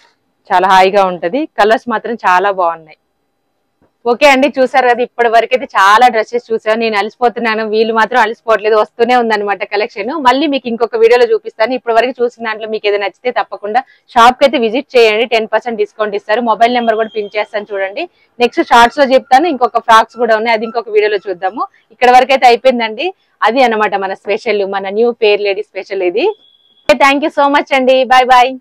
చాలా హాయిగా ఉంటది. కలర్స్ మాత్రం చాలా బాగున్నాయి. ఓకే అండి, చూసారు కదా ఇప్పటి వరకు అయితే చాలా డ్రెస్సెస్ చూసాను. నేను అలసిపోతున్నాను, వీళ్ళు మాత్రం అలసిపోవట్లేదు, వస్తూనే ఉందన్నమాట కలెక్షన్. మళ్ళీ మీకు ఇంకొక వీడియోలో చూపిస్తాను. ఇప్పటి వరకు చూసిన దాంట్లో మీకు ఏదైనా నచ్చితే తప్పకుండా షాప్ కి అయితే విజిట్ చేయండి. 10% డిస్కౌంట్ ఇస్తారు. మొబైల్ నెంబర్ కూడా పిన్ చేస్తాను చూడండి. నెక్స్ట్ షార్ట్స్ లో చెప్తాను. ఇంకొక ఫ్రాక్స్ కూడా ఉన్నాయి, అది ఇంకొక వీడియోలో చూద్దాము. ఇక్కడ వరకు అయితే అయిపోయిందండి. అది అన్నమాట మన స్పెషల్, మన న్యూ పేర్ లేడీ స్పెషల్ ఇది. థ్యాంక్ యూ సో మచ్ అండి. Bye bye.